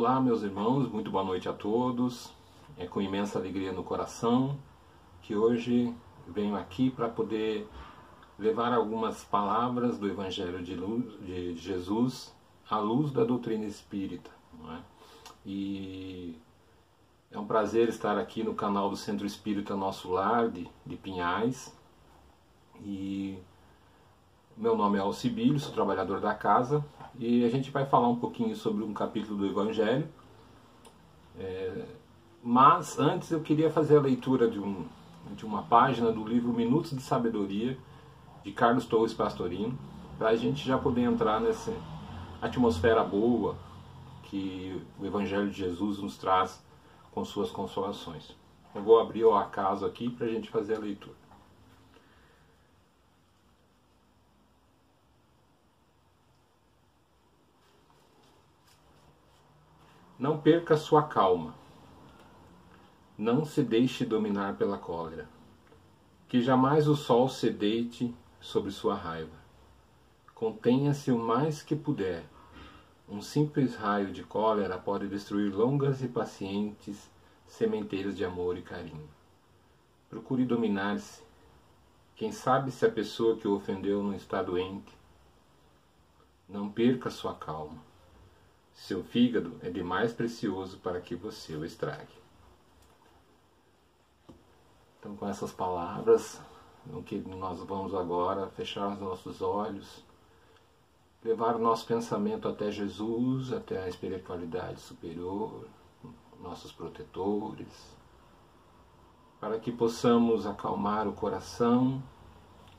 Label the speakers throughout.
Speaker 1: Olá, meus irmãos, muito boa noite a todos. É com imensa alegria no coração que hoje venho aqui para poder levar algumas palavras do Evangelho de Jesus à luz da doutrina espírita, não é? E é um prazer estar aqui no canal do Centro Espírita Nosso Lar de Pinhais. E meu nome é Alcibílio, sou trabalhador da casa, e a gente vai falar um pouquinho sobre um capítulo do Evangelho. Mas antes eu queria fazer a leitura de uma página do livro Minutos de Sabedoria, de Carlos Torres Pastorino, para a gente já poder entrar nessa atmosfera boa que o Evangelho de Jesus nos traz com suas consolações. Eu vou abrir ao acaso aqui para a gente fazer a leitura. Não perca sua calma. Não se deixe dominar pela cólera. Que jamais o sol se deite sobre sua raiva. Contenha-se o mais que puder. Um simples raio de cólera pode destruir longas e pacientes sementeiras de amor e carinho. Procure dominar-se. Quem sabe se a pessoa que o ofendeu não está doente? Não perca sua calma. Seu fígado é demais precioso para que você o estrague. Então, com essas palavras, no que nós vamos agora fechar os nossos olhos, levar o nosso pensamento até Jesus, até a espiritualidade superior, nossos protetores, para que possamos acalmar o coração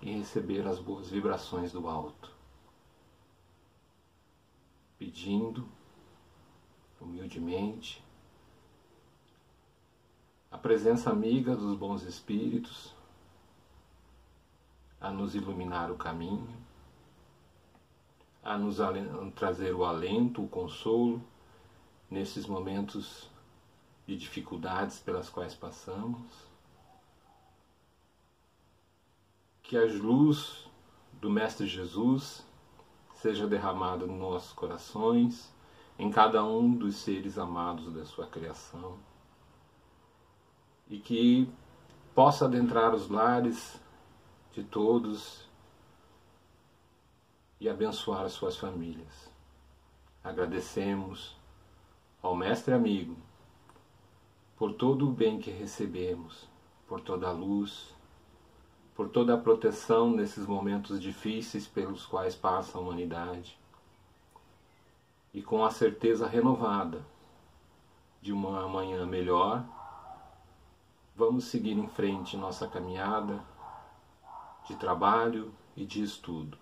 Speaker 1: e receber as boas vibrações do alto. Pedindo humildemente a presença amiga dos bons espíritos a nos iluminar o caminho, a nos trazer o alento, o consolo nesses momentos de dificuldades pelas quais passamos. Que a luz do Mestre Jesus seja derramada nos nossos corações, em cada um dos seres amados da sua criação, e que possa adentrar os lares de todos e abençoar as suas famílias. Agradecemos ao Mestre amigo por todo o bem que recebemos, por toda a luz, por toda a proteção nesses momentos difíceis pelos quais passa a humanidade, e com a certeza renovada de uma amanhã melhor, vamos seguir em frente nossa caminhada de trabalho e de estudo.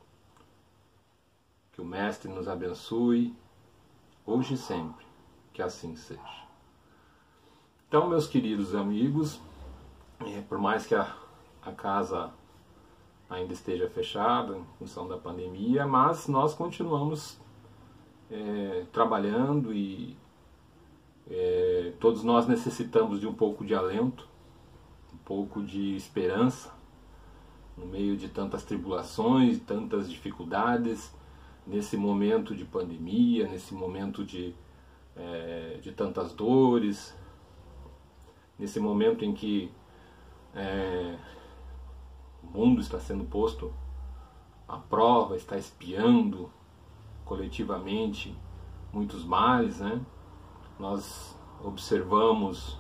Speaker 1: Que o Mestre nos abençoe, hoje e sempre, que assim seja. Então, meus queridos amigos, por mais que a casa ainda esteja fechada em função da pandemia, mas nós continuamos trabalhando e todos nós necessitamos de um pouco de alento, um pouco de esperança no meio de tantas tribulações, tantas dificuldades, nesse momento de pandemia, nesse momento de tantas dores, nesse momento em que o mundo está sendo posto à prova, está espiando coletivamente muitos males, né? Nós observamos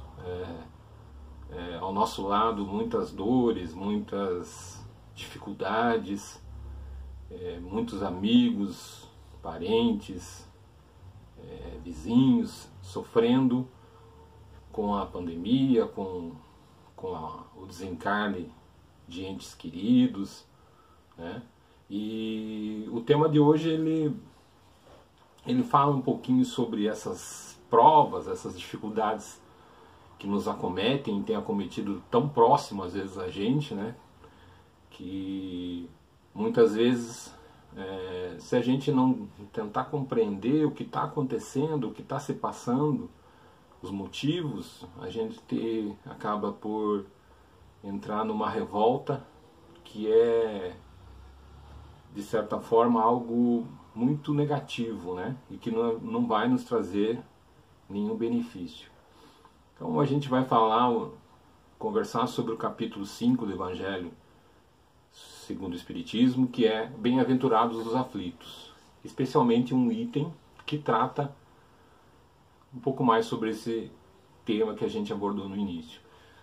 Speaker 1: ao nosso lado muitas dores, muitas dificuldades, muitos amigos, parentes, vizinhos sofrendo com a pandemia, com o desencarne de entes queridos, né? E o tema de hoje ele fala um pouquinho sobre essas provas, essas dificuldades que nos acometem, tem acometido tão próximo às vezes a gente, né? Que muitas vezes, se a gente não tentar compreender o que está acontecendo, o que está se passando, os motivos, a gente acaba por entrar numa revolta que é, de certa forma, algo muito negativo, né? E que não vai nos trazer nenhum benefício. Então a gente vai conversar sobre o capítulo 5 do Evangelho segundo o Espiritismo, que é Bem-aventurados os aflitos, especialmente um item que trata um pouco mais sobre esse tema que a gente abordou no início.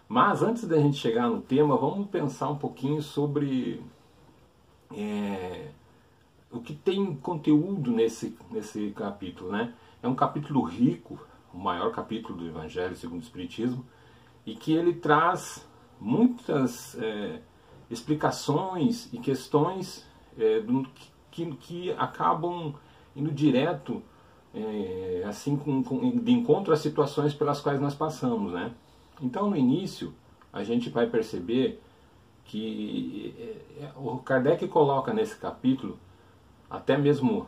Speaker 1: Mas antes da gente chegar no tema, vamos pensar um pouquinho sobre o que tem conteúdo nesse capítulo, né? É um capítulo rico, o maior capítulo do Evangelho segundo o Espiritismo, e que ele traz muitas explicações e questões que acabam indo direto assim de encontro às situações pelas quais nós passamos, né? Então no início a gente vai perceber que o Kardec coloca nesse capítulo, até mesmo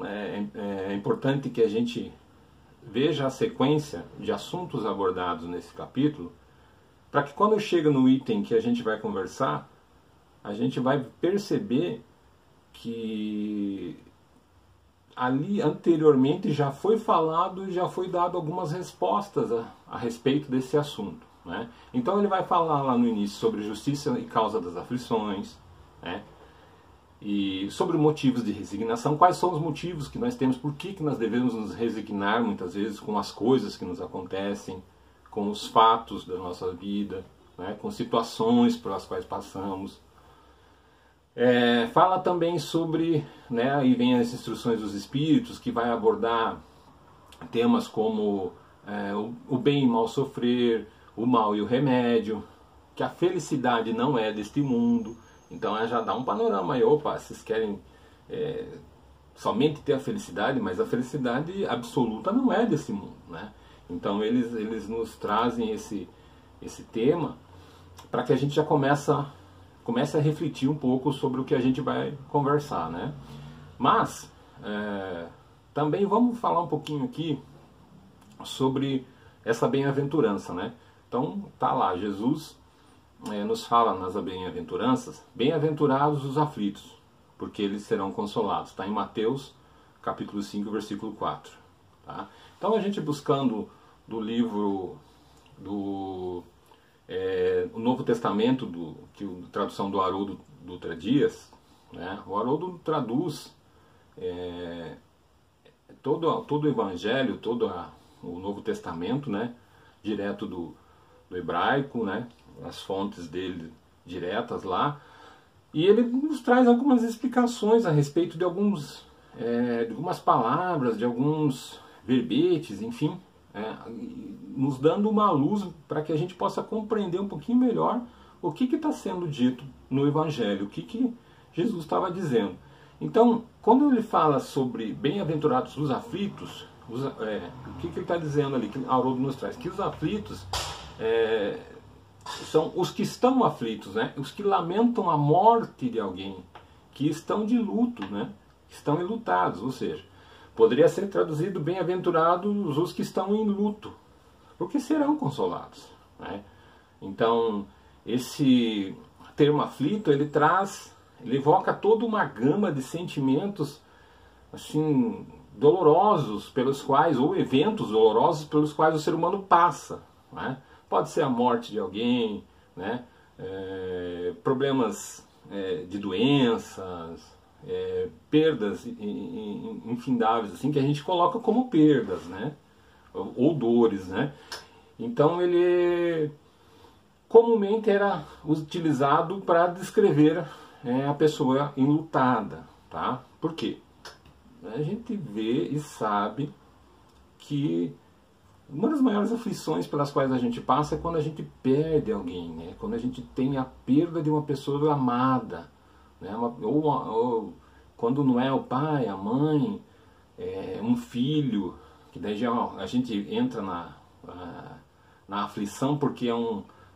Speaker 1: é importante que a gente veja a sequência de assuntos abordados nesse capítulo, para que quando chega no item que a gente vai conversar, a gente vai perceber que ali anteriormente já foi falado e já foi dado algumas respostas a respeito desse assunto, né? Então ele vai falar lá no início sobre justiça e causa das aflições, né? E sobre motivos de resignação, quais são os motivos que nós temos, por que nós devemos nos resignar muitas vezes com as coisas que nos acontecem, com os fatos da nossa vida, né? Com situações pelas quais passamos. Fala também sobre, né, aí vem as instruções dos Espíritos, que vai abordar temas como o bem e o mal sofrer, o mal e o remédio, que a felicidade não é deste mundo. Então já dá um panorama aí, opa, vocês querem somente ter a felicidade, mas a felicidade absoluta não é desse mundo, né? Então eles nos trazem esse tema para que a gente já comece a refletir um pouco sobre o que a gente vai conversar, né? Mas também vamos falar um pouquinho aqui sobre essa bem-aventurança, né? Então tá lá, Jesus nos fala nas bem-aventuranças: bem-aventurados os aflitos, porque eles serão consolados. Está em Mateus capítulo 5, versículo 4. Tá? Então a gente buscando do livro do o Novo Testamento, tradução do Haroldo Dutra Dias, né? O Haroldo traduz todo o Evangelho, todo o Novo Testamento, né? Direto do hebraico, né? As fontes dele diretas lá, e ele nos traz algumas explicações a respeito de algumas palavras, de alguns verbetes, enfim, nos dando uma luz para que a gente possa compreender um pouquinho melhor o que está sendo dito no Evangelho, o que Jesus estava dizendo. Então, quando ele fala sobre bem-aventurados os aflitos, o que ele está dizendo ali, que Haroldo nos traz? Que os aflitos são os que estão aflitos, né? Os que lamentam a morte de alguém, que estão de luto, né? Estão enlutados, ou seja, poderia ser traduzido bem-aventurados os que estão em luto, porque serão consolados, né? Então, esse termo aflito, ele evoca toda uma gama de sentimentos assim dolorosos pelos quais, ou eventos dolorosos pelos quais o ser humano passa, né? Pode ser a morte de alguém, né? Problemas de doenças, perdas infindáveis, assim, que a gente coloca como perdas, né? Ou dores, né? Então ele comumente era utilizado para descrever a pessoa enlutada, tá? Por quê? A gente vê e sabe que uma das maiores aflições pelas quais a gente passa é quando a gente perde alguém, né? Quando a gente tem a perda de uma pessoa amada, né? Ou quando não é o pai, a mãe, um filho, que daí já a gente entra na aflição, porque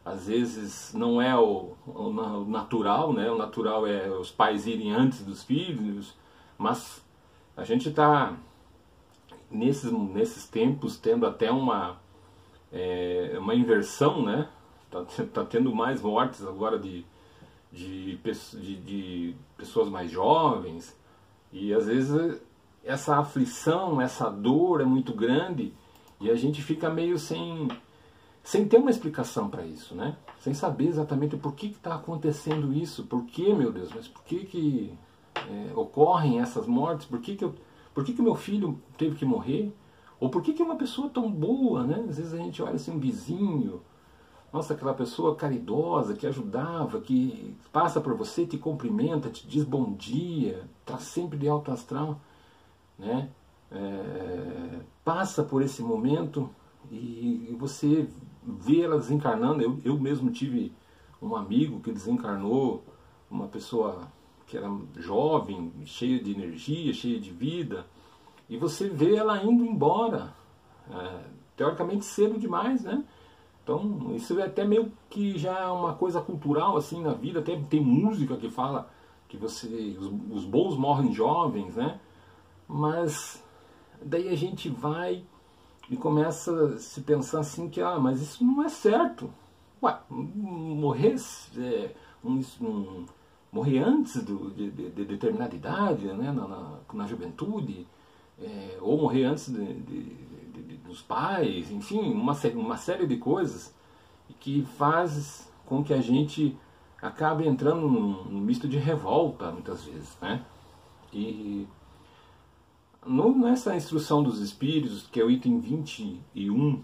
Speaker 1: às vezes não é o natural, né? O natural é os pais irem antes dos filhos, mas a gente está nesses tempos tendo até uma inversão, né? Tá tendo mais mortes agora de pessoas mais jovens, e às vezes essa aflição, essa dor é muito grande, E a gente fica meio sem ter uma explicação para isso, né? Sem saber exatamente por que está acontecendo isso, por que, meu Deus, mas por que ocorrem essas mortes, por que meu filho teve que morrer, ou por que uma pessoa tão boa, né? Às vezes a gente olha assim, um vizinho, nossa, aquela pessoa caridosa, que ajudava, que passa por você, te cumprimenta, te diz bom dia, está sempre de alto astral, né? Passa por esse momento e você vê ela desencarnando. Eu mesmo tive um amigo que desencarnou, uma pessoa que era jovem, cheia de energia, cheia de vida, e você vê ela indo embora, teoricamente cedo demais, né? Então isso é até meio que já é uma coisa cultural assim na vida, até tem música que fala que os bons morrem jovens, né? Mas daí a gente vai e começa a se pensar assim que, mas isso não é certo. Ué, morrer, morrer antes de determinada idade, né, na juventude, ou morrer antes dos pais, enfim, uma série de coisas que faz com que a gente acabe entrando num misto de revolta, muitas vezes, né? E nessa instrução dos espíritos, que é o item 21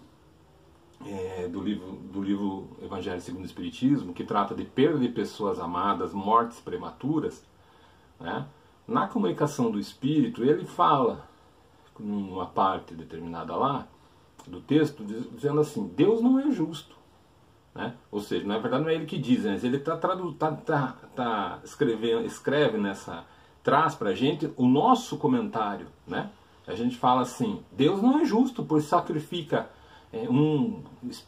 Speaker 1: do livro Evangelho segundo o Espiritismo, que trata de perda de pessoas amadas, mortes prematuras, né? Na comunicação do espírito, ele fala, numa parte determinada lá, do texto, dizendo assim, Deus não é justo. Né? Ou seja, na verdade não é ele que diz, mas ele escreve nessa, traz para a gente o nosso comentário, né? A gente fala assim, Deus não é justo, pois sacrifica um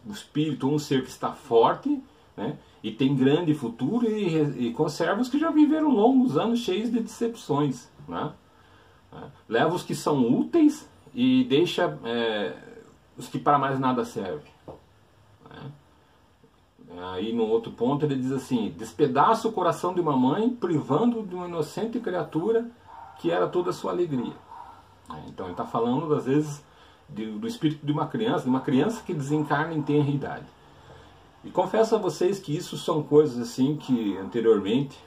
Speaker 1: espírito, um ser que está forte, né? E tem grande futuro e conserva os que já viveram longos anos cheios de decepções, né? Leva os que são úteis e deixa os que para mais nada servem. Né? Aí no outro ponto ele diz assim, despedaça o coração de uma mãe, privando de uma inocente criatura que era toda a sua alegria. Então ele está falando às vezes do espírito de uma criança que desencarna em tenra idade. E confesso a vocês que isso são coisas assim que anteriormente,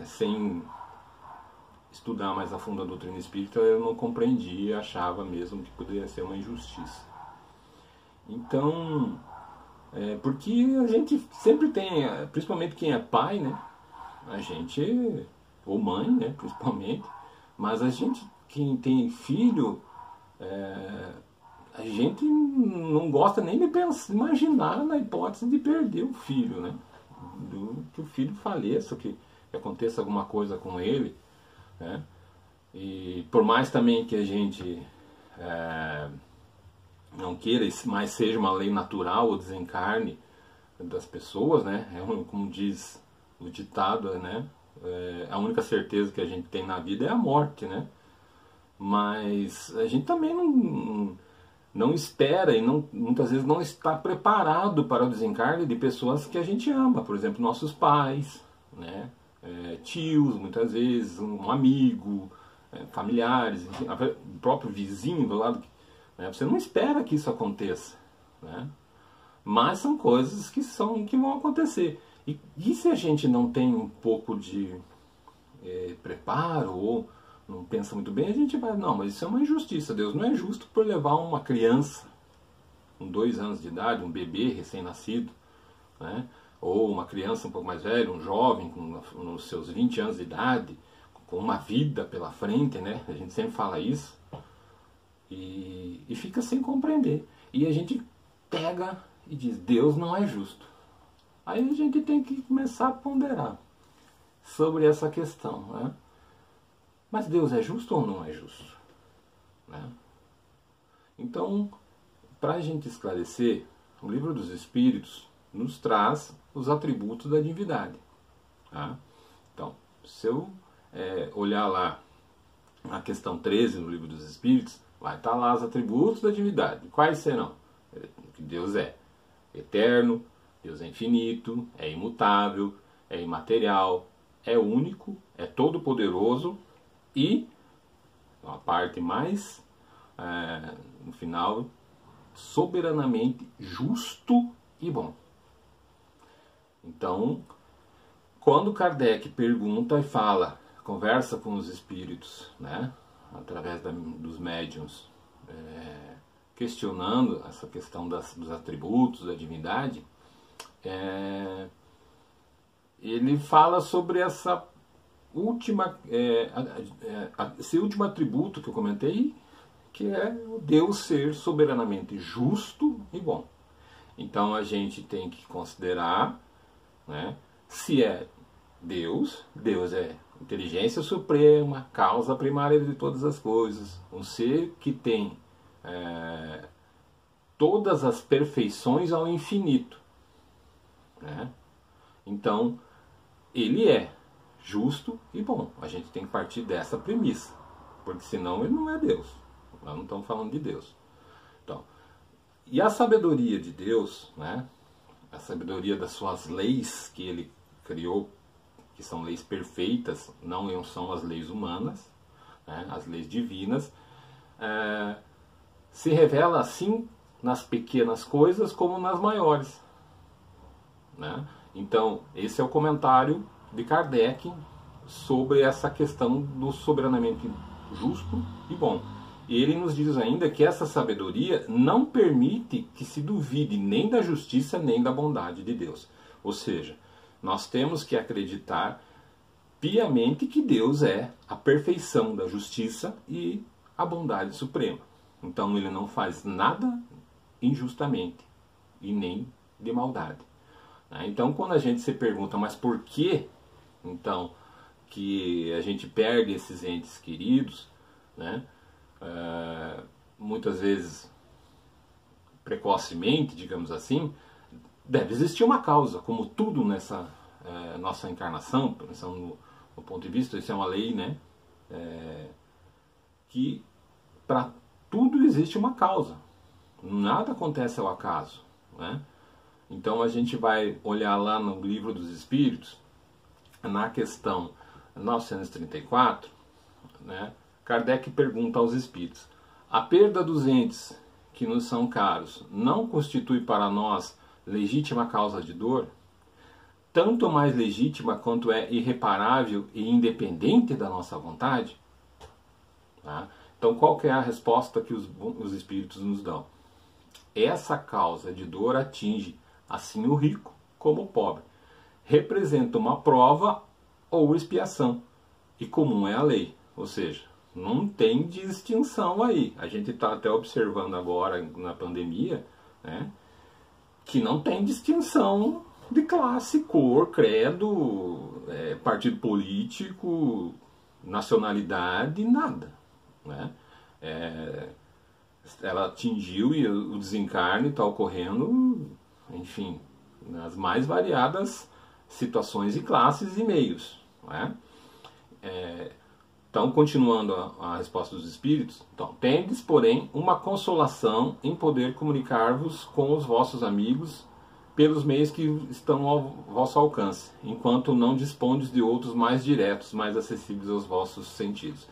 Speaker 1: sem estudar mais a fundo a doutrina espírita, eu não compreendia, achava mesmo que poderia ser uma injustiça. Então, porque a gente sempre tem, principalmente quem é pai, né? A gente, ou mãe, né? Principalmente, mas a gente, quem tem filho, a gente não gosta nem de imaginar na hipótese de perder o filho, né? Que o filho faleça, que aconteça alguma coisa com ele, né? E por mais também que a gente não queira, mas seja uma lei natural o desencarne das pessoas, né? Como diz o ditado, né? A única certeza que a gente tem na vida é a morte, né? Mas a gente também não espera e muitas vezes não está preparado para o desencarne de pessoas que a gente ama, por exemplo, nossos pais, né? Tios, muitas vezes, um amigo, familiares, enfim, o próprio vizinho do lado. Né? Você não espera que isso aconteça, né? Mas são coisas que vão acontecer. E se a gente não tem um pouco de preparo ou não pensa muito bem, a gente vai, não, mas isso é uma injustiça. Deus não é justo por levar uma criança com 2 anos de idade, um bebê recém-nascido, né? Ou uma criança um pouco mais velha, um jovem nos seus 20 anos de idade, com uma vida pela frente, né? A gente sempre fala isso, e fica sem compreender. E a gente pega e diz, Deus não é justo. Aí a gente tem que começar a ponderar sobre essa questão, né? Mas Deus é justo ou não é justo? Né? Então, para a gente esclarecer, o Livro dos Espíritos nos traz os atributos da divindade. Tá? Então, se eu olhar lá na questão 13 no Livro dos Espíritos, vai estar lá os atributos da divindade. Quais serão? Que Deus é eterno, Deus é infinito, é imutável, é imaterial, é único, é todo-poderoso e, a parte mais, no final, soberanamente justo e bom. Então, quando Kardec pergunta e fala, conversa com os espíritos, né, através dos médiuns, questionando essa questão dos atributos da divindade, ele fala sobre esse último atributo que eu comentei, que é o Deus ser soberanamente justo e bom. Então a gente tem que considerar, né, se é Deus é inteligência suprema, causa primária de todas as coisas, um ser que tem todas as perfeições ao infinito, né? Então, ele é justo e bom. A gente tem que partir dessa premissa, porque senão ele não é Deus. Nós não estamos falando de Deus. Então, e a sabedoria de Deus, né? A sabedoria das suas leis que ele criou, que são leis perfeitas, não são as leis humanas, né? As leis divinas, se revela assim nas pequenas coisas como nas maiores, né? Então, esse é o comentário de Kardec sobre essa questão do soberanamente justo e bom. E ele nos diz ainda que essa sabedoria não permite que se duvide nem da justiça nem da bondade de Deus. Ou seja, nós temos que acreditar piamente que Deus é a perfeição da justiça e a bondade suprema. Então ele não faz nada injustamente e nem de maldade. Então quando a gente se pergunta, mas por que então que a gente perde esses entes queridos, né? Muitas vezes precocemente, digamos assim, deve existir uma causa, como tudo nessa nossa encarnação, pensando no ponto de vista, isso é uma lei, né? Que para tudo existe uma causa, nada acontece ao acaso, né? Então a gente vai olhar lá no Livro dos Espíritos, na questão 934, né? Kardec pergunta aos espíritos: a perda dos entes que nos são caros não constitui para nós legítima causa de dor? Tanto mais legítima quanto é irreparável e independente da nossa vontade? Tá? Então qual que é a resposta que os espíritos nos dão? Essa causa de dor atinge assim o rico como o pobre. Representa uma prova ou expiação, e comum é a lei. Ou seja, não tem distinção aí. A gente está até observando agora na pandemia, né, que não tem distinção de classe, cor, credo, partido político, nacionalidade, nada, né? Ela atingiu e o desencarne está ocorrendo, enfim, nas mais variadas situações e classes e meios, né? Então, continuando a resposta dos espíritos, então, tendes, porém, uma consolação em poder comunicar-vos com os vossos amigos pelos meios que estão ao vosso alcance, enquanto não dispondes de outros mais diretos, mais acessíveis aos vossos sentidos.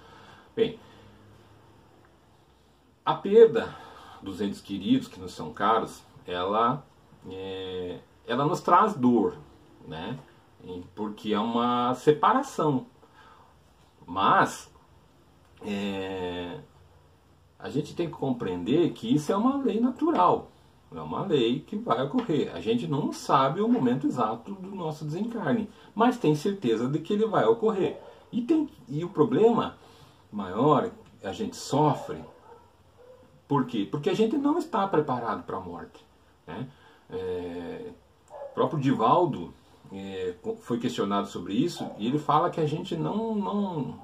Speaker 1: Bem, a perda dos entes queridos que nos são caros, ela nos traz dor, né? Porque é uma separação. Mas a gente tem que compreender que isso é uma lei natural, é uma lei que vai ocorrer. A gente não sabe o momento exato do nosso desencarne, mas tem certeza de que ele vai ocorrer. E o problema maior, a gente sofre, por quê? Porque a gente não está preparado para a morte, né? O próprio Divaldo foi questionado sobre isso e ele fala que a gente não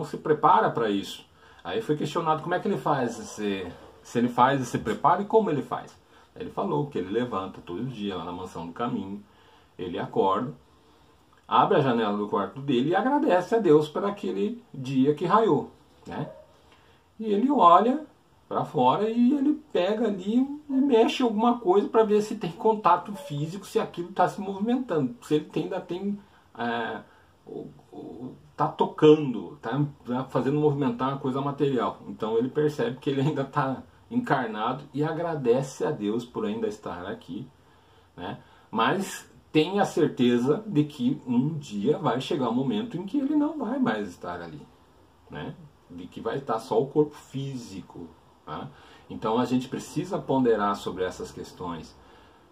Speaker 1: se prepara para isso. Aí foi questionado como é que ele faz, se ele faz esse preparo e como ele faz. Aí ele falou que ele levanta todo dia lá na Mansão do Caminho, ele acorda, abre a janela do quarto dele e agradece a Deus por aquele dia que raiou, né? E ele olha para fora e ele pega ali e mexe alguma coisa para ver se tem contato físico, se aquilo está se movimentando, se ele ainda tem está tocando, está fazendo movimentar uma coisa material. Então ele percebe que ele ainda está encarnado e agradece a Deus por ainda estar aqui, né? Mas tem a certeza de que um dia vai chegar um momento em que ele não vai mais estar ali, né? De que vai estar só o corpo físico, tá? Então a gente precisa ponderar sobre essas questões,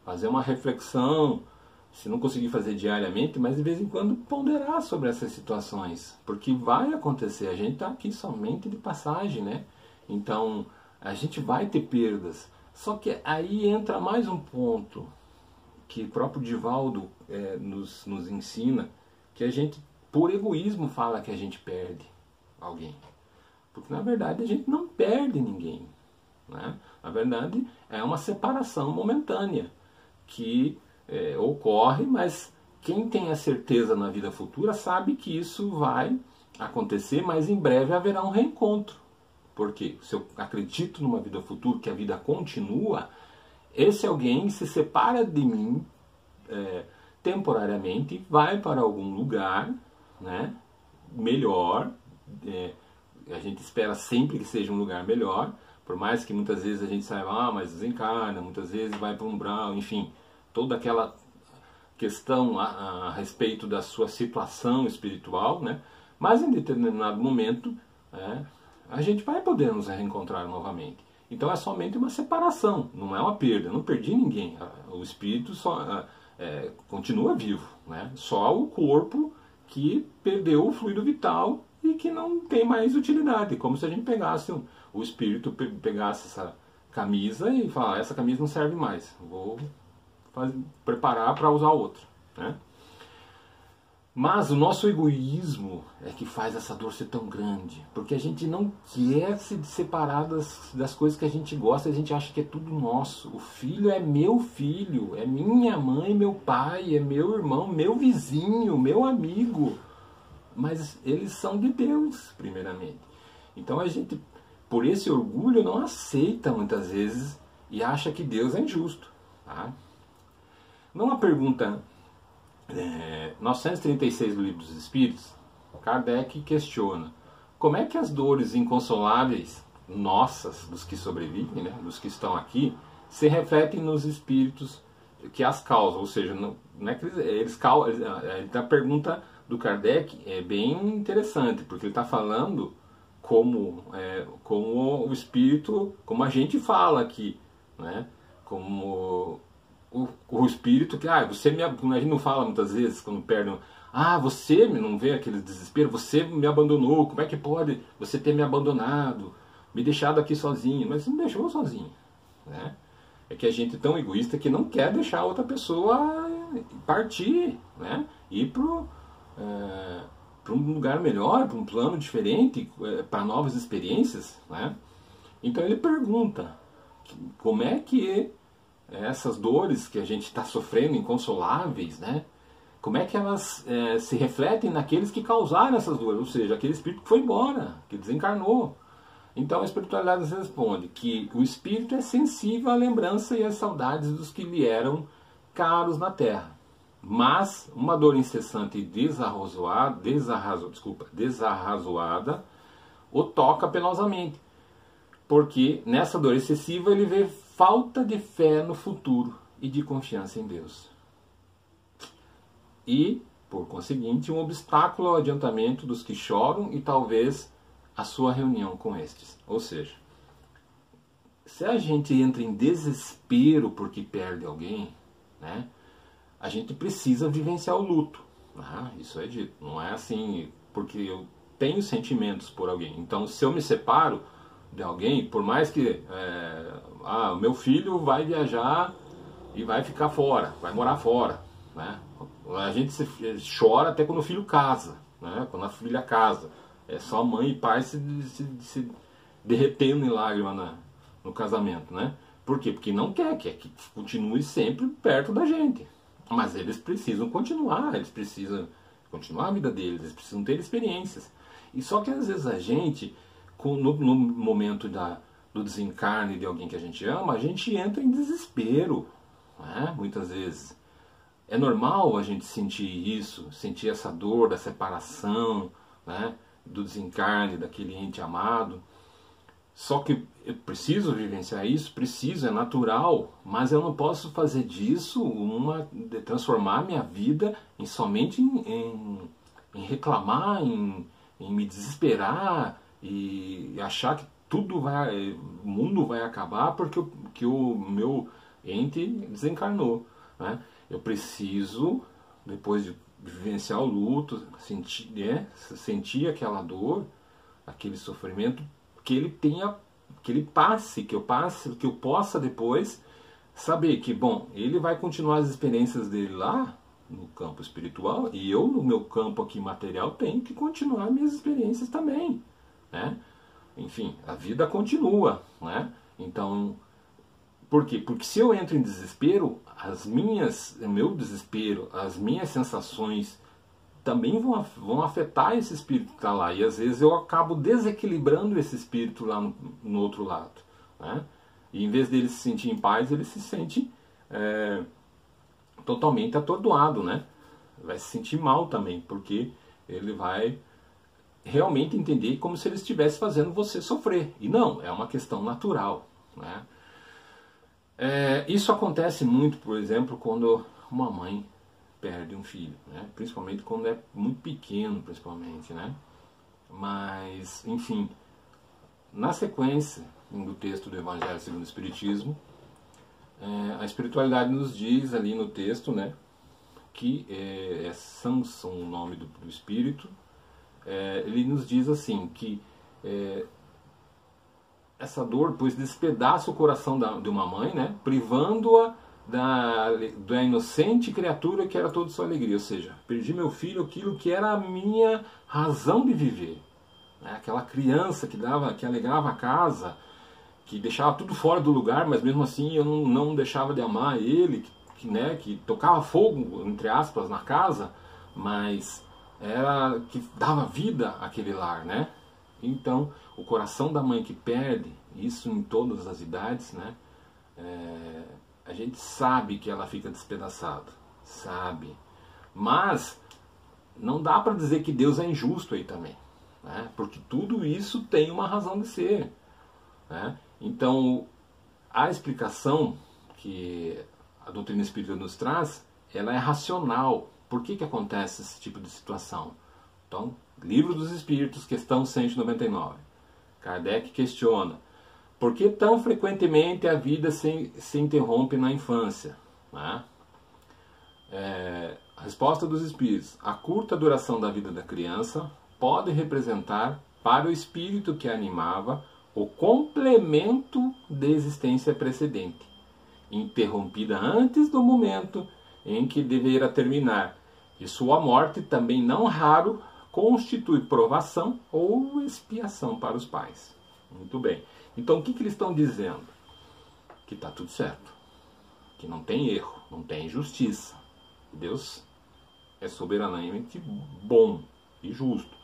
Speaker 1: fazer uma reflexão, se não conseguir fazer diariamente, mas de vez em quando ponderar sobre essas situações, porque vai acontecer, a gente está aqui somente de passagem, né? Então a gente vai ter perdas, só que aí entra mais um ponto que o próprio Divaldo nos ensina, que a gente, por egoísmo, fala que a gente perde alguém, porque na verdade a gente não perde ninguém, né? Na verdade é uma separação momentânea que ocorre, mas quem tem a certeza na vida futura sabe que isso vai acontecer, mas em breve haverá um reencontro. Porque se eu acredito numa vida futura, que a vida continua, esse alguém se separa de mim temporariamente, vai para algum lugar, né, melhor. A gente espera sempre que seja um lugar melhor, por mais que muitas vezes a gente saiba, mas desencarna, muitas vezes vai para um umbral, enfim, toda aquela questão a respeito da sua situação espiritual, né? Mas em determinado momento a gente vai poder nos reencontrar novamente. Então é somente uma separação, não é uma perda. Eu não perdi ninguém. O espírito só continua vivo, né? Só o corpo que perdeu o fluido vital e que não tem mais utilidade. Como se a gente pegasse o espírito pegasse essa camisa e falasse, essa camisa não serve mais, vou preparar para usar outra, né? Mas o nosso egoísmo é que faz essa dor ser tão grande, porque a gente não quer se separar das coisas que a gente gosta, a gente acha que é tudo nosso. O filho é meu filho, é minha mãe, meu pai, é meu irmão, meu vizinho, meu amigo, mas eles são de Deus, primeiramente. Então a gente, por esse orgulho, não aceita muitas vezes e acha que Deus é injusto, tá? Numa pergunta 936 do Livro dos Espíritos, Kardec questiona como é que as dores inconsoláveis nossas, dos que sobrevivem, né, dos que estão aqui, se refletem nos espíritos que as causam, ou seja, não é que eles causam. A pergunta do Kardec é bem interessante, porque ele está falando como o espírito, como a gente fala aqui, né, como o espírito que, você me, a gente não fala muitas vezes quando perde, você não vê aquele desespero, você me abandonou, como é que pode você ter me abandonado, me deixado aqui sozinho? Mas você não deixou sozinho, né? É que a gente é tão egoísta que não quer deixar a outra pessoa partir, né? Ir para um lugar melhor, para um plano diferente, para novas experiências, né? Então ele pergunta como é que essas dores que a gente está sofrendo, inconsoláveis, né? Como é que elas se refletem naqueles que causaram essas dores, ou seja, aquele espírito que foi embora, que desencarnou. Então a espiritualidade responde que o espírito é sensível à lembrança e às saudades dos que lhe eram caros na terra. Mas uma dor incessante e desarrazoada o toca penosamente, porque nessa dor excessiva ele vê falta de fé no futuro e de confiança em Deus. E, por conseguinte, um obstáculo ao adiantamento dos que choram e talvez a sua reunião com estes. Ou seja, se a gente entra em desespero porque perde alguém, né, a gente precisa vivenciar o luto. Isso é dito. Não é assim, porque eu tenho sentimentos por alguém. Então, se eu me separo de alguém, por mais que o meu filho vai viajar e vai ficar fora, vai morar fora, né? A gente chora até quando o filho casa, né? Quando a filha casa, é só mãe e pai se derretendo em lágrima no casamento, né? Por quê? Porque não quer que continue sempre perto da gente, mas eles precisam continuar, eles precisam continuar a vida deles, eles precisam ter experiências. E só que às vezes a gente, no momento do desencarne de alguém que a gente ama, a gente entra em desespero, né? Muitas vezes. É normal a gente sentir isso, sentir essa dor da separação, né? Do desencarne daquele ente amado. Só que eu preciso vivenciar isso, preciso, é natural, mas eu não posso fazer disso transformar minha vida somente em reclamar, em me desesperar e achar que o mundo vai acabar porque que o meu ente desencarnou, né? Eu preciso, depois de vivenciar o luto, sentir aquela dor, aquele sofrimento, que ele passe, que eu possa depois saber que, bom, ele vai continuar as experiências dele lá no campo espiritual e eu no meu campo aqui material tenho que continuar minhas experiências também, né? Enfim, a vida continua, né? Então, por quê? Porque se eu entro em desespero, meu desespero, as minhas sensações também vão afetar esse espírito que está lá. E às vezes eu acabo desequilibrando esse espírito lá no outro lado, né? E em vez dele se sentir em paz, ele se sente totalmente atordoado, né? Vai se sentir mal também, porque ele vai realmente entender como se ele estivesse fazendo você sofrer. E não, é uma questão natural, né? Isso acontece muito, por exemplo, quando uma mãe perde um filho, né? Principalmente quando é muito pequeno, principalmente, né? Mas, enfim, na sequência do texto do Evangelho segundo o Espiritismo, a espiritualidade nos diz ali no texto, né, que Samson, o nome do Espírito, ele nos diz assim, que essa dor, pois, despedaça o coração de uma mãe, né, privando-a da inocente criatura que era toda sua alegria. Ou seja, perdi meu filho, aquilo que era a minha razão de viver, né? Aquela criança que alegrava a casa, que deixava tudo fora do lugar, mas mesmo assim eu não deixava de amar ele, que tocava fogo, entre aspas, na casa, mas era que dava vida àquele lar, né? Então, o coração da mãe que perde, isso em todas as idades, né? A gente sabe que ela fica despedaçada, sabe? Mas não dá para dizer que Deus é injusto aí também, né? Porque tudo isso tem uma razão de ser, né? Então, a explicação que a doutrina espírita nos traz, ela é racional. Por que acontece esse tipo de situação? Então, Livro dos Espíritos, questão 199. Kardec questiona: por que tão frequentemente a vida se interrompe na infância? Né? A resposta dos Espíritos: a curta duração da vida da criança pode representar para o espírito que a animava o complemento da existência precedente, interrompida antes do momento em que deverá terminar, e sua morte também não raro constitui provação ou expiação para os pais. Muito bem. Então o que eles estão dizendo? Que está tudo certo, que não tem erro, não tem injustiça. Deus é soberanamente bom e justo.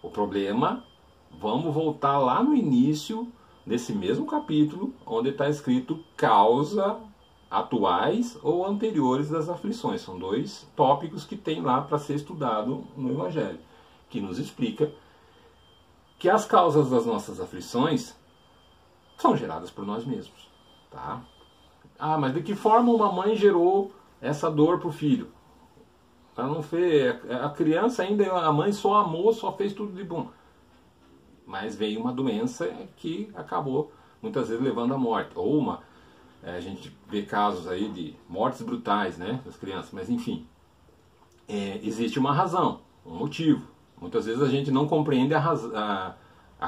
Speaker 1: O problema, vamos voltar lá no início desse mesmo capítulo, onde está escrito causa atuais ou anteriores das aflições. São dois tópicos que tem lá para ser estudado no Evangelho, que nos explica que as causas das nossas aflições são geradas por nós mesmos, tá? Ah, mas de que forma uma mãe gerou essa dor para o filho? Ela não fez, a criança ainda, a mãe só amou, só fez tudo de bom. Mas veio uma doença que acabou muitas vezes levando à morte. Ou a gente vê casos aí de mortes brutais, né, das crianças. Mas enfim, existe uma razão, um motivo. Muitas vezes a gente não compreende a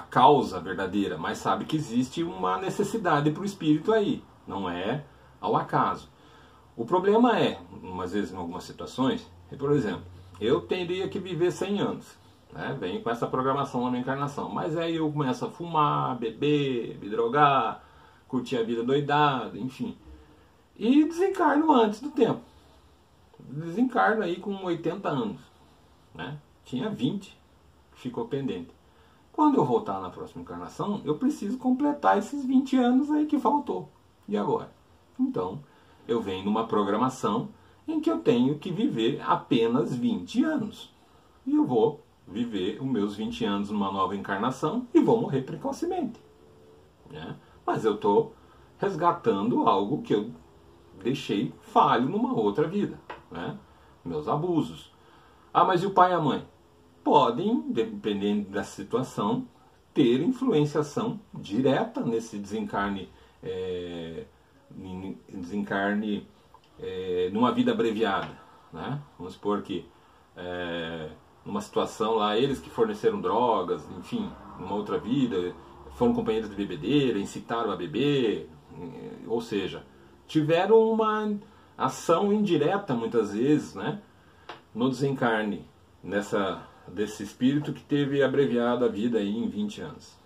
Speaker 1: causa verdadeira, mas sabe que existe uma necessidade para o espírito aí. Não é ao acaso. O problema às vezes em algumas situações, por exemplo, eu teria que viver 100 anos. Né? Venho com essa programação na minha encarnação. Mas aí eu começo a fumar, beber, me drogar, curtir a vida doidada, enfim. E desencarno antes do tempo. Desencarno aí com 80 anos. Né? Tinha 20, ficou pendente. Quando eu voltar na próxima encarnação, eu preciso completar esses 20 anos aí que faltou. E agora? Então, eu venho numa programação em que eu tenho que viver apenas 20 anos. E eu vou viver os meus 20 anos numa nova encarnação e vou morrer precocemente. né? Mas eu estou resgatando algo que eu deixei falho numa outra vida, né? Meus abusos. Ah, mas e o pai e a mãe? Podem, dependendo da situação, ter influenciação direta nesse desencarne, numa vida abreviada, né? Vamos supor que numa situação lá, eles que forneceram drogas, enfim, numa outra vida, foram companheiros de bebedeira, incitaram a beber, ou seja, tiveram uma ação indireta muitas vezes, né, no desencarne desse espírito que teve abreviado a vida aí em 20 anos.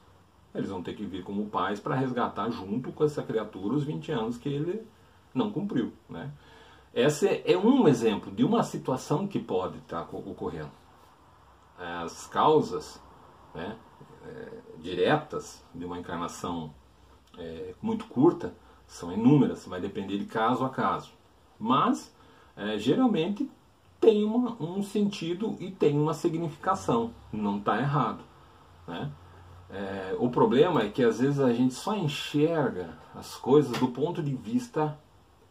Speaker 1: Eles vão ter que vir como pais para resgatar junto com essa criatura os 20 anos que ele não cumpriu, né? Esse é um exemplo de uma situação que pode estar ocorrendo. As causas, né, diretas de uma encarnação muito curta são inúmeras, vai depender de caso a caso. Mas, geralmente, tem um sentido e tem uma significação. Não está errado, né? O problema é que às vezes a gente só enxerga as coisas do ponto de vista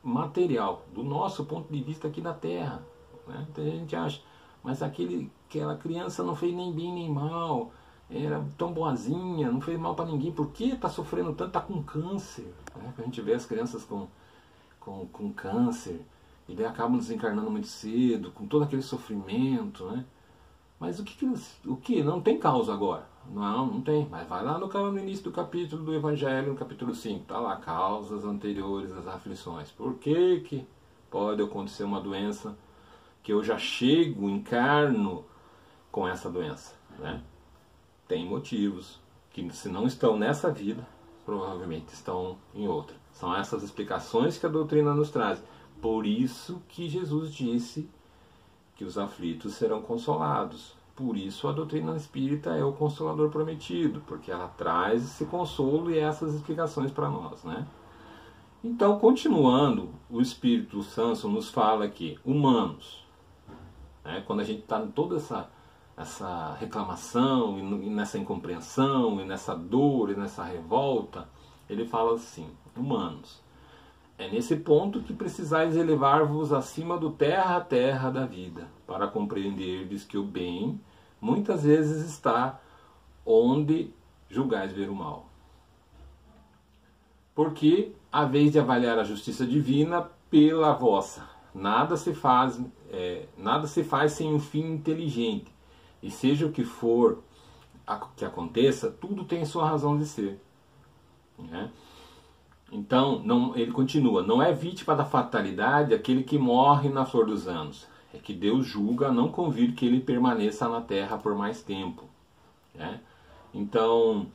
Speaker 1: material, do nosso ponto de vista aqui na Terra, né? Então a gente acha, mas aquela criança não fez nem bem nem mal, era tão boazinha, não fez mal para ninguém, por que está sofrendo tanto? Está com câncer, né? A gente vê as crianças com câncer, e daí acabam desencarnando muito cedo, com todo aquele sofrimento, né? Mas o que? Não tem causa agora. Não tem. Mas vai lá no início do capítulo do Evangelho, no capítulo 5, está lá, causas anteriores às aflições. Por que pode acontecer uma doença que eu já chego, encarno com essa doença, né? Tem motivos que, se não estão nessa vida, provavelmente estão em outra. São essas explicações que a doutrina nos traz. Por isso que Jesus disse que os aflitos serão consolados. Por isso a doutrina espírita é o consolador prometido, porque ela traz esse consolo e essas explicações para nós, né? Então, continuando, o Espírito Santo nos fala que humanos, né, quando a gente está em toda essa reclamação, e nessa incompreensão, e nessa dor, e nessa revolta, ele fala assim, humanos, é nesse ponto que precisais elevar-vos acima do terra a terra da vida, para compreenderdes que o bem muitas vezes está onde julgais ver o mal. Porque, a vez de avaliar a justiça divina pela vossa, nada se faz sem um fim inteligente, e seja o que for que aconteça, tudo tem sua razão de ser, né? Então, ele continua, não é vítima da fatalidade aquele que morre na flor dos anos. É que Deus julga não convir que ele permaneça na terra por mais tempo, né? Então,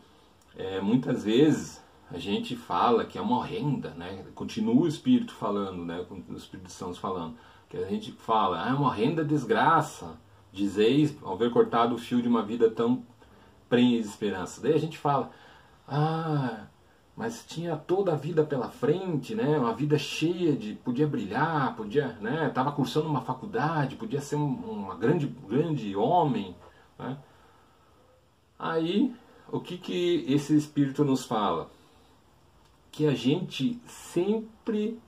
Speaker 1: muitas vezes a gente fala que é uma horrenda, né? Continua o Espírito falando, né? O Espírito Santo falando, que a gente fala, é uma horrenda desgraça, dizeis, ao ver cortado o fio de uma vida tão prenhe de esperança. Daí a gente fala, mas tinha toda a vida pela frente, né? Uma vida cheia de... podia brilhar, podia, né? Estava cursando uma faculdade, podia ser uma grande homem, né? Aí, o que esse Espírito nos fala? Que a gente sempre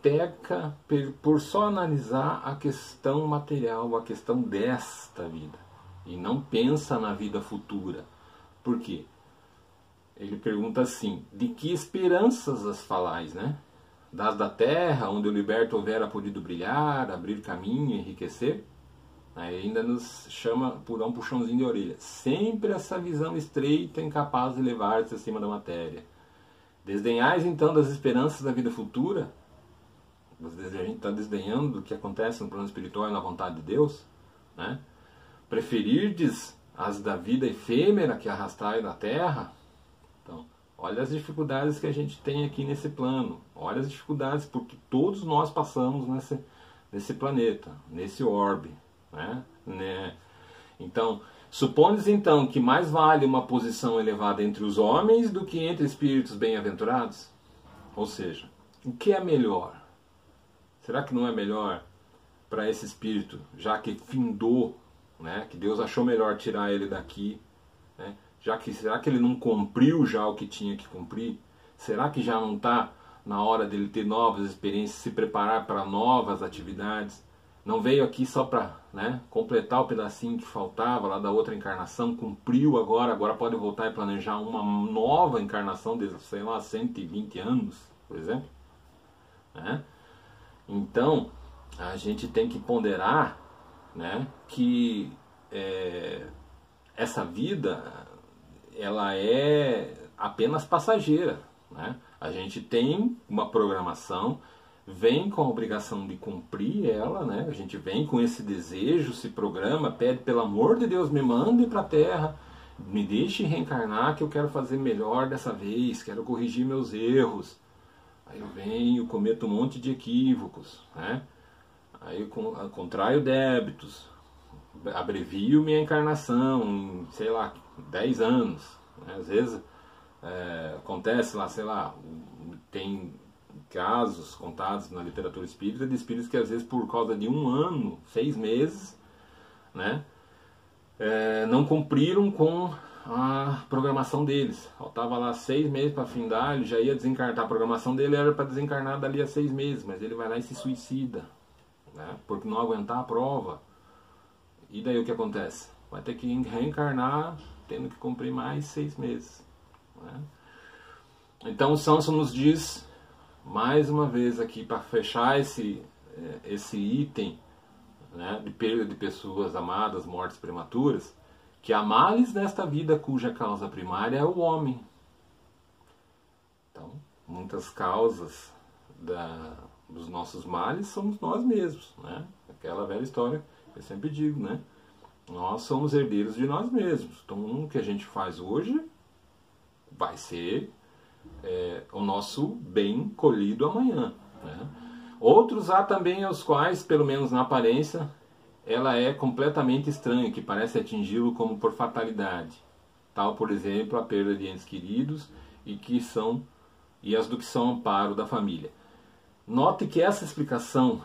Speaker 1: peca por só analisar a questão material, a questão desta vida, e não pensa na vida futura. Por quê? Ele pergunta assim, de que esperanças as falais, né? Das da terra, onde o liberto houvera podido brilhar, abrir caminho, enriquecer? Aí ainda nos chama por dar um puxãozinho de orelha. Sempre essa visão estreita, incapaz de elevar-se acima da matéria. Desdenhais então das esperanças da vida futura? A gente está desdenhando do que acontece no plano espiritual e na vontade de Deus, né? Preferirdes as da vida efêmera que arrastai da terra? Então, olha as dificuldades que a gente tem aqui nesse plano. Olha as dificuldades, porque todos nós passamos nesse planeta, nesse orbe, né? Então, supones então que mais vale uma posição elevada entre os homens do que entre espíritos bem-aventurados? Ou seja, o que é melhor? Será que não é melhor para esse espírito, já que findou, né, que Deus achou melhor tirar ele daqui, né, Será que ele não cumpriu já o que tinha que cumprir? Será que já não está na hora dele ter novas experiências, se preparar para novas atividades? Não veio aqui só para, né, completar o pedacinho que faltava lá da outra encarnação, cumpriu agora pode voltar e planejar uma nova encarnação de, sei lá, 120 anos, por exemplo? Né? Então, a gente tem que ponderar, né, que essa vida, ela é apenas passageira, né? A gente tem uma programação, vem com a obrigação de cumprir ela, né? A gente vem com esse desejo, se programa, pede, pelo amor de Deus, me mande para a Terra, me deixe reencarnar que eu quero fazer melhor dessa vez, quero corrigir meus erros. Aí eu venho, cometo um monte de equívocos, né? Aí eu contraio débitos, abrevio minha encarnação em, sei lá, 10 anos. Né? Às vezes acontece lá, sei lá, tem casos contados na literatura espírita de espíritos que às vezes por causa de 1 ano, 6 meses, né, não cumpriram com a programação deles. Faltava lá 6 meses para findar, ele já ia desencarnar. A programação dele era para desencarnar dali a 6 meses, mas ele vai lá e se suicida, né, porque não aguentar a prova. E daí o que acontece? Vai ter que reencarnar tendo que cumprir mais 6 meses. Né? Então o Samson nos diz, mais uma vez aqui, para fechar esse item, né, de perda de pessoas amadas, mortes prematuras, que há males nesta vida cuja causa primária é o homem. Então, muitas causas dos nossos males somos nós mesmos. Né? Aquela velha história que eu sempre digo, né? Nós somos herdeiros de nós mesmos. Então, o que a gente faz hoje vai ser o nosso bem colhido amanhã. Né? Outros há também aos quais, pelo menos na aparência, ela é completamente estranha, que parece atingi-lo como por fatalidade. Tal, por exemplo, a perda de entes queridos e as do que são amparo da família. Note que essa explicação,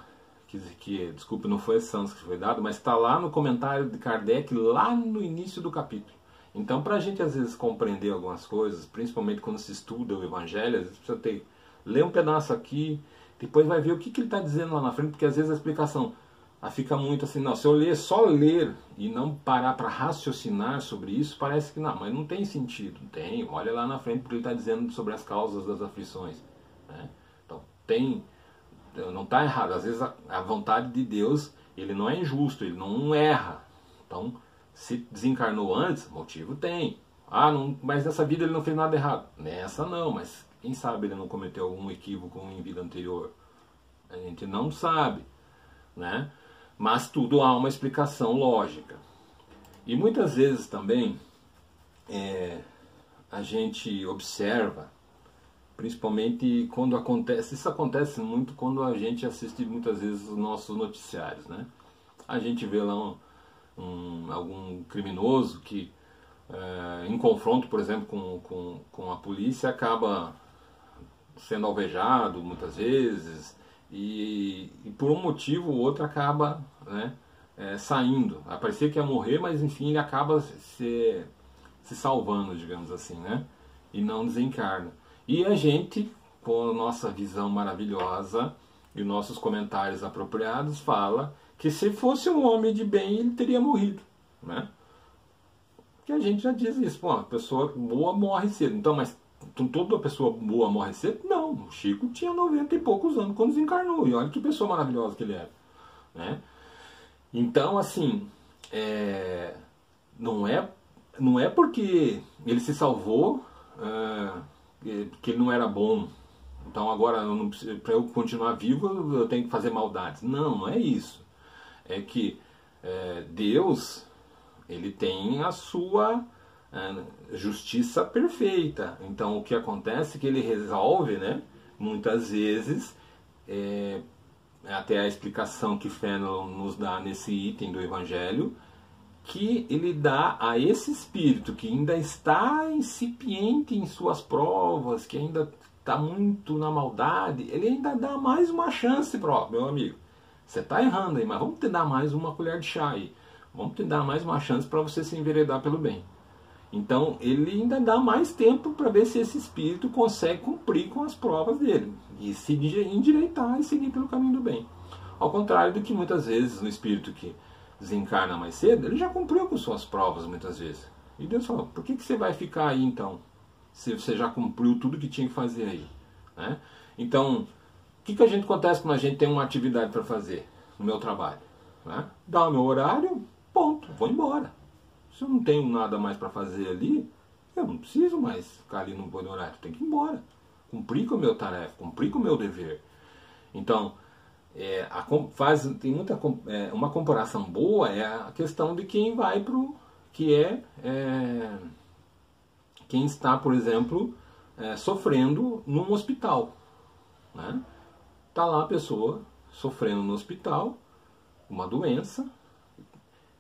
Speaker 1: desculpe, não foi a Santos que foi dado, mas está lá no comentário de Kardec, lá no início do capítulo. Então, para a gente às vezes compreender algumas coisas, principalmente quando se estuda o Evangelho, às vezes precisa ler um pedaço aqui, depois vai ver o que ele está dizendo lá na frente, porque às vezes a explicação fica muito assim, não, se eu só ler e não parar para raciocinar sobre isso, parece que não, mas não tem sentido. Tem, olha lá na frente porque ele está dizendo sobre as causas das aflições. Né? Então, não está errado. Às vezes a vontade de Deus, ele não é injusto, ele não erra. Então, se desencarnou antes, motivo tem. Mas nessa vida ele não fez nada errado. Nessa não, mas quem sabe ele não cometeu algum equívoco em vida anterior. A gente não sabe, né? Mas tudo há uma explicação lógica. E muitas vezes também a gente observa, principalmente quando acontece, isso acontece muito quando a gente assiste muitas vezes os nossos noticiários, né? A gente vê lá algum criminoso que, em confronto, por exemplo, com a polícia, acaba sendo alvejado muitas vezes e por um motivo ou outro acaba, né, saindo. Parecia que ia morrer, mas enfim ele acaba se salvando, digamos assim, né? E não desencarna. E a gente, com a nossa visão maravilhosa e nossos comentários apropriados, fala que se fosse um homem de bem, ele teria morrido, né? Que a gente já diz isso, pô, a pessoa boa morre cedo. Então, mas toda pessoa boa morre cedo? Não, o Chico tinha 90 e poucos anos quando desencarnou, e olha que pessoa maravilhosa que ele era, né? Então, assim, não é porque ele se salvou que ele não era bom. Então agora, para eu continuar vivo, eu tenho que fazer maldades. Não é isso. É que Deus, ele tem a sua justiça perfeita. Então o que acontece é que ele resolve, né, muitas vezes, até a explicação que Fenelon nos dá nesse item do Evangelho, que ele dá a esse espírito que ainda está incipiente em suas provas, que ainda está muito na maldade, ele ainda dá mais uma chance, meu amigo. Você está errando aí, mas vamos te dar mais uma colher de chá aí. Vamos te dar mais uma chance para você se enveredar pelo bem. Então ele ainda dá mais tempo para ver se esse espírito consegue cumprir com as provas dele e se endireitar e seguir pelo caminho do bem. Ao contrário do que muitas vezes no espírito que desencarna mais cedo, ele já cumpriu com suas provas muitas vezes. E Deus falou, por que você vai ficar aí então, se você já cumpriu tudo que tinha que fazer aí? Né? Então, o que a gente acontece quando a gente tem uma atividade para fazer no meu trabalho? Né? Dá o meu horário, ponto, vou embora. Se eu não tenho nada mais para fazer ali, eu não preciso mais ficar ali no horário, eu tenho que ir embora. Cumprir com o meu tarefa, cumprir com o meu dever. Então, tem uma comparação boa é a questão de quem vai para o quem está, por exemplo, sofrendo num hospital. Né? Está lá a pessoa sofrendo no hospital, uma doença.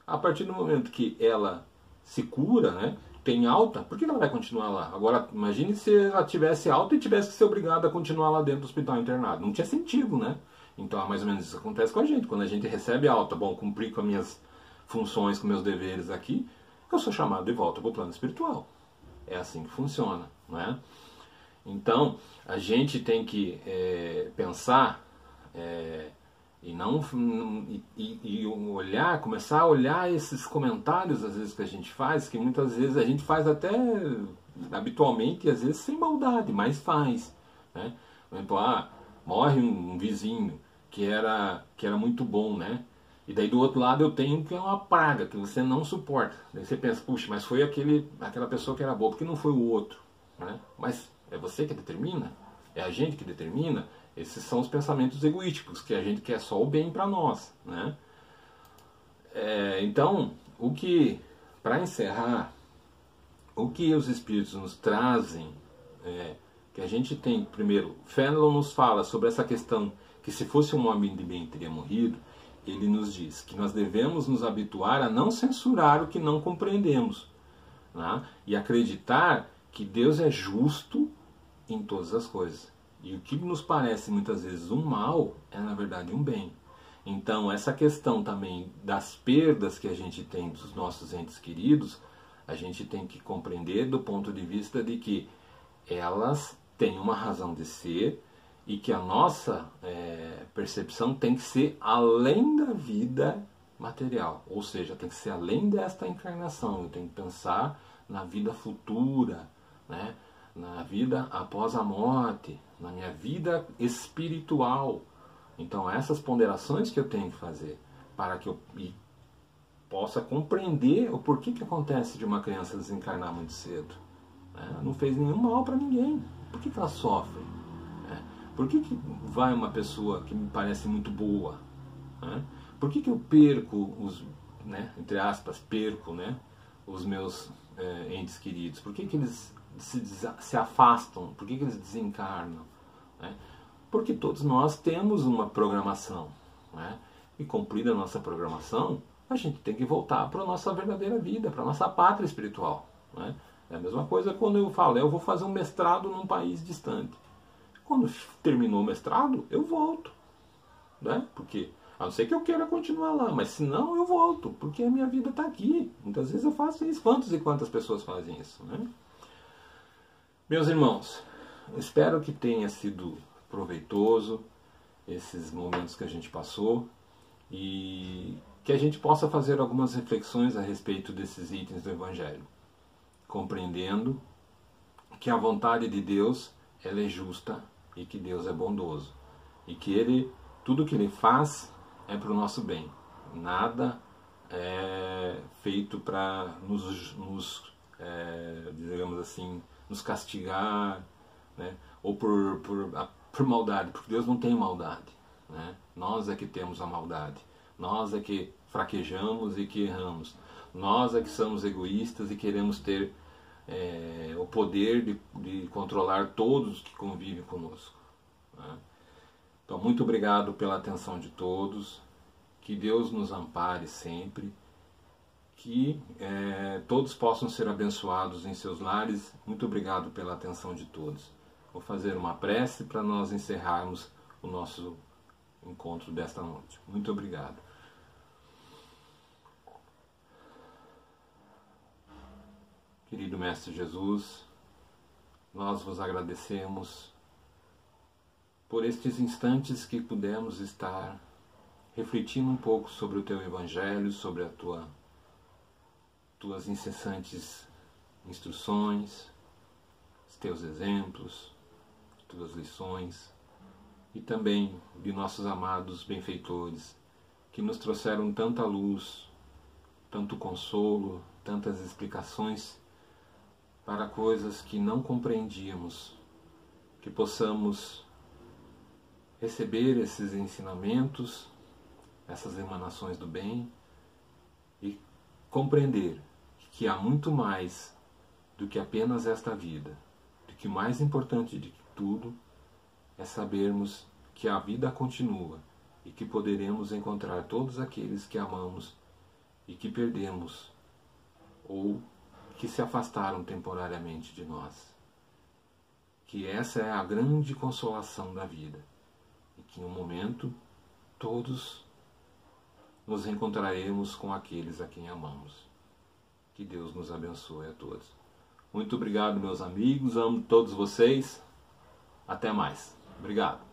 Speaker 1: A partir do momento que ela se cura, né, tem alta, por que ela vai continuar lá? Agora, imagine se ela tivesse alta e tivesse que ser obrigada a continuar lá dentro do hospital internado. Não tinha sentido, né? Então, mais ou menos isso acontece com a gente. Quando a gente recebe alta, bom, cumpri com as minhas funções, com meus deveres aqui, eu sou chamado de volta para o plano espiritual. É assim que funciona, né? Então, a gente tem que pensar e olhar, começar a olhar esses comentários às vezes que a gente faz, que muitas vezes a gente faz até habitualmente e às vezes sem maldade, mas faz, né? Por exemplo, morre um vizinho que era muito bom, né? E daí do outro lado eu tenho que é uma praga que você não suporta. Daí você pensa, puxa, mas foi aquela pessoa que era boa, porque não foi o outro, né? Mas é você que determina? É a gente que determina? Esses são os pensamentos egoísticos, que a gente quer só o bem para nós, né? Então, para encerrar, o que os espíritos nos trazem, que a gente tem, primeiro, Fenelon nos fala sobre essa questão que se fosse um homem de bem teria morrido. Ele nos diz que nós devemos nos habituar a não censurar o que não compreendemos, né? E acreditar que Deus é justo em todas as coisas. E o que nos parece muitas vezes um mal é na verdade um bem. Então essa questão também das perdas que a gente tem dos nossos entes queridos, a gente tem que compreender do ponto de vista de que elas têm uma razão de ser e que a nossa percepção tem que ser além da vida material. Ou seja, tem que ser além desta encarnação. Eu tenho que pensar na vida futura, né? Na vida após a morte, na minha vida espiritual. Então essas ponderações que eu tenho que fazer para que eu possa compreender o porquê que acontece de uma criança desencarnar muito cedo. Não fez nenhum mal para ninguém. Por que ela sofre? Por que vai uma pessoa que me parece muito boa? Por que eu perco entre aspas, os meus entes queridos? Por que eles se afastam? Por que eles desencarnam? Porque todos nós temos uma programação. E cumprida a nossa programação, a gente tem que voltar para a nossa verdadeira vida, para a nossa pátria espiritual. É a mesma coisa quando eu falo, eu vou fazer um mestrado num país distante. Quando terminou o mestrado, eu volto. Porque, a não ser que eu queira continuar lá, mas se não, eu volto, porque a minha vida está aqui. Muitas vezes eu faço isso. Quantas e quantas pessoas fazem isso? Meus irmãos, espero que tenha sido proveitoso esses momentos que a gente passou e que a gente possa fazer algumas reflexões a respeito desses itens do Evangelho, compreendendo que a vontade de Deus ela é justa e que Deus é bondoso e que tudo que Ele faz é para o nosso bem. Nada é feito para digamos assim, nos castigar, ou por maldade, porque Deus não tem maldade. Nós é que temos a maldade. Nós é que fraquejamos e que erramos. Nós é que somos egoístas e queremos ter o poder de controlar todos que convivem conosco. Então, muito obrigado pela atenção de todos. Que Deus nos ampare sempre. Que todos possam ser abençoados em seus lares. Muito obrigado pela atenção de todos. Vou fazer uma prece para nós encerrarmos o nosso encontro desta noite. Muito obrigado. Querido Mestre Jesus, nós vos agradecemos por estes instantes que pudemos estar refletindo um pouco sobre o Teu Evangelho, sobre as Tuas incessantes instruções, os Teus exemplos, Tuas lições, e também de nossos amados benfeitores, que nos trouxeram tanta luz, tanto consolo, tantas explicações para coisas que não compreendíamos, que possamos receber esses ensinamentos, essas emanações do bem e compreender que há muito mais do que apenas esta vida, de que o mais importante de tudo é sabermos que a vida continua e que poderemos encontrar todos aqueles que amamos e que perdemos ou que se afastaram temporariamente de nós. Que essa é a grande consolação da vida e que em um momento todos nos reencontraremos com aqueles a quem amamos. Que Deus nos abençoe a todos. Muito obrigado, meus amigos, amo todos vocês. Até mais. Obrigado.